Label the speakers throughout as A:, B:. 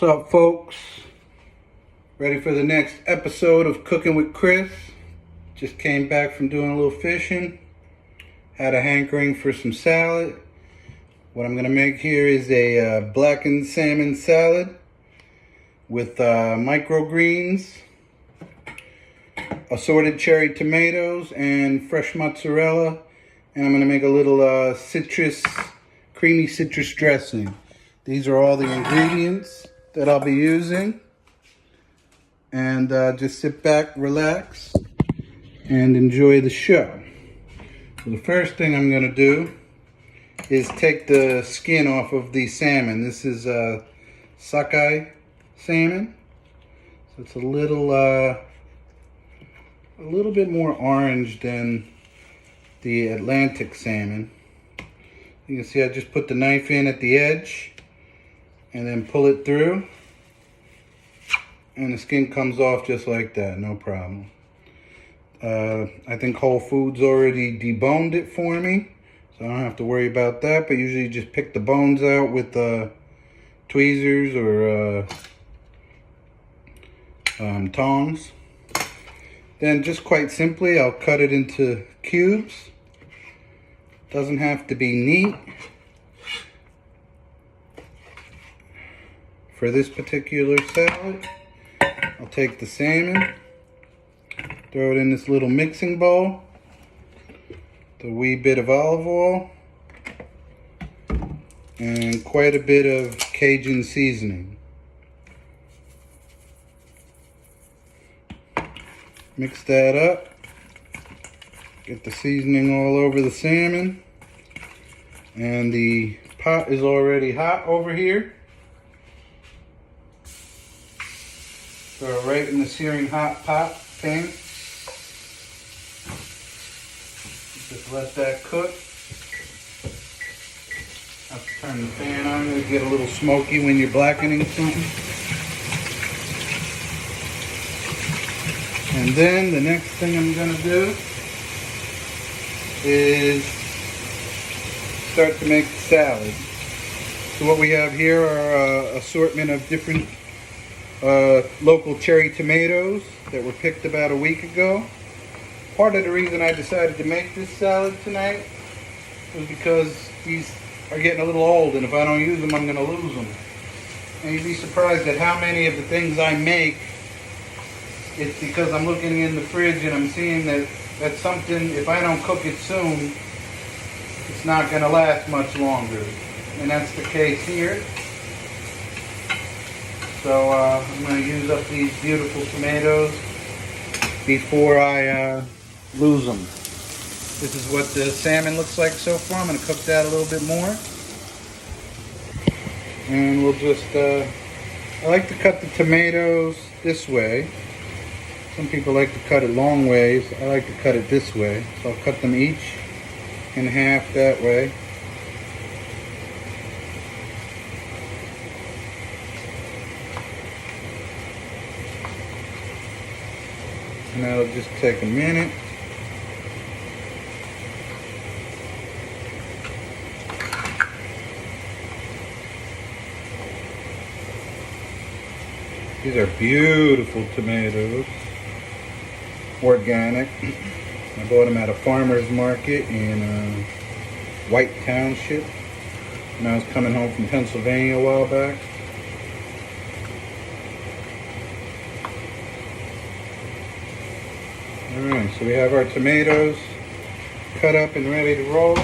A: What's up, folks? Ready for the next episode of Cooking with Chris. Just came back from doing a little fishing. Had a hankering for some salad. What I'm going to make here is a blackened salmon salad with microgreens, assorted cherry tomatoes, and fresh mozzarella. And I'm going to make a little creamy citrus dressing. These are all the ingredients that I'll be using. And just sit back, relax, and enjoy the show. So the first thing I'm going to do is take the skin off of the salmon. This is sockeye salmon. So it's a little bit more orange than the Atlantic salmon. You can see I just put the knife in at the edge and then pull it through, and the skin comes off just like that, no problem. I think Whole Foods already deboned it for me, so I don't have to worry about that, but usually you just pick the bones out with tweezers or tongs. Then just quite simply, I'll cut it into cubes. Doesn't have to be neat. For this particular salad, I'll take the salmon, throw it in this little mixing bowl, the wee bit of olive oil, and quite a bit of Cajun seasoning. Mix that up, get the seasoning all over the salmon, and the pot is already hot over here. Throw it right in the searing hot pot pan. Just let that cook. Have to turn the fan on. It'll get a little smoky when you're blackening something. And then the next thing I'm going to do is start to make the salad. So what we have here are an assortment of different local cherry tomatoes that were picked about a week ago. Part of the reason I decided to make this salad tonight was because these are getting a little old, and if I don't use them, I'm going to lose them. And you'd be surprised at how many of the things I make, it's because I'm looking in the fridge and I'm seeing that something, if I don't cook it soon, it's not going to last much longer. And that's the case here. So I'm going to use up these beautiful tomatoes before I lose them. This is what the salmon looks like so far. I'm going to cook that a little bit more. And we'll just, I like to cut the tomatoes this way. Some people like to cut it long ways. I like to cut it this way. So I'll cut them each in half that way. And that'll just take a minute. These are beautiful tomatoes, organic. I bought them at a farmer's market in White Township when I was coming home from Pennsylvania a while back. Alright, so we have our tomatoes cut up and ready to roll.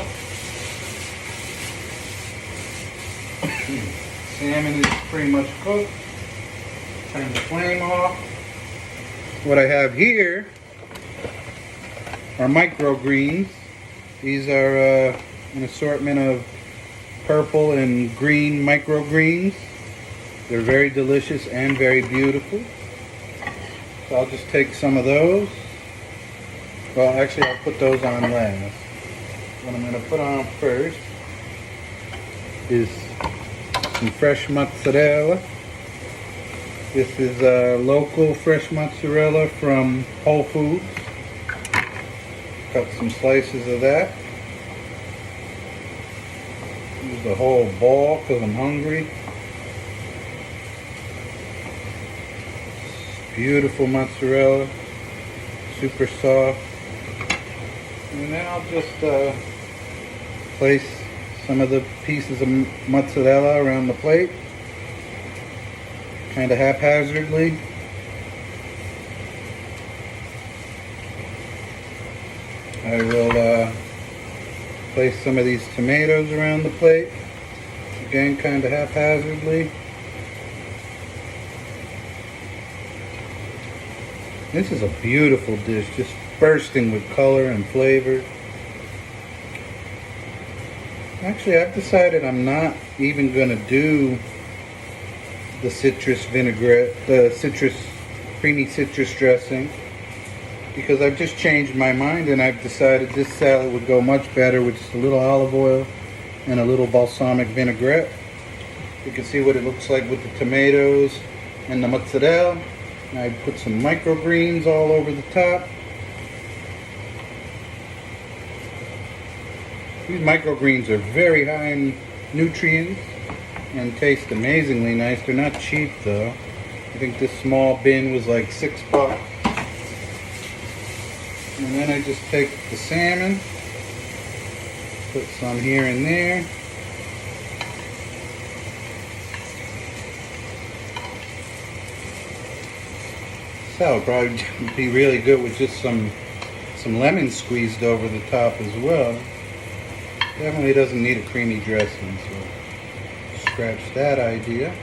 A: Salmon is pretty much cooked. Turn the flame off. What I have here are microgreens. These are an assortment of purple and green microgreens. They're very delicious and very beautiful. So I'll just take some of those. Well, actually, I'll put those on last. What I'm going to put on first is some fresh mozzarella. This is local fresh mozzarella from Whole Foods. Cut some slices of that. Use the whole ball because I'm hungry. beautiful mozzarella, super soft. And then I'll just place some of the pieces of mozzarella around the plate, kind of haphazardly. I will place some of these tomatoes around the plate, again kind of haphazardly. This is a beautiful dish, just bursting with color and flavor. Actually, I've decided I'm not even going to do the citrus vinaigrette, the creamy citrus dressing, because I've just changed my mind and I've decided this salad would go much better with just a little olive oil and a little balsamic vinaigrette. You can see what it looks like with the tomatoes and the mozzarella. I put some microgreens all over the top. These microgreens are very high in nutrients and taste amazingly nice. They're not cheap though. I think this small bin was like $6. And then I just take the salmon, put some here and there. Salad probably be really good with just some lemon squeezed over the top as well. Definitely doesn't need a creamy dressing, so scratch that idea.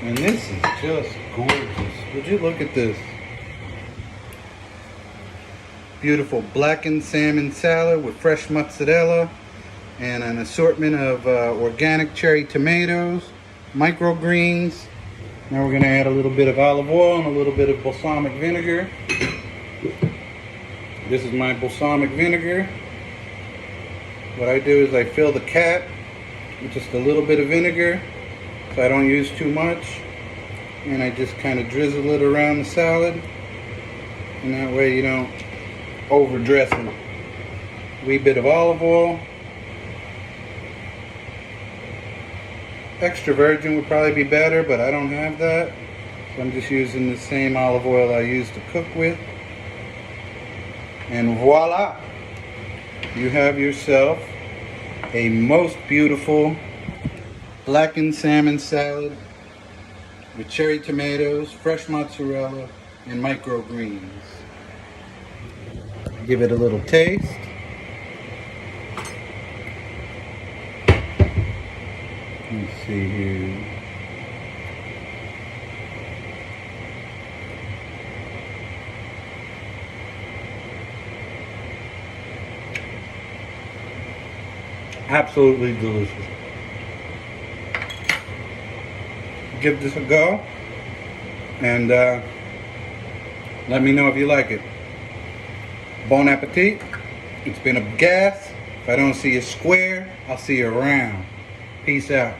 A: And this is just gorgeous. Would you look at this? Beautiful blackened salmon salad with fresh mozzarella and an assortment of organic cherry tomatoes, microgreens. Now we're going to add a little bit of olive oil and a little bit of balsamic vinegar. This is my balsamic vinegar. What I do is I fill the cap with just a little bit of vinegar, so I don't use too much. And I just kind of drizzle it around the salad. And that way you don't overdress it. A wee bit of olive oil. Extra virgin would probably be better, but I don't have that. So I'm just using the same olive oil I used to cook with. And voila! You have yourself a most beautiful blackened salmon salad with cherry tomatoes, fresh mozzarella, and microgreens. Give it a little taste. Let's see here. Absolutely delicious. Give this a go and let me know if you like it. Bon appetit. It's been a gas. If I don't see you square, I'll see you around. Peace out.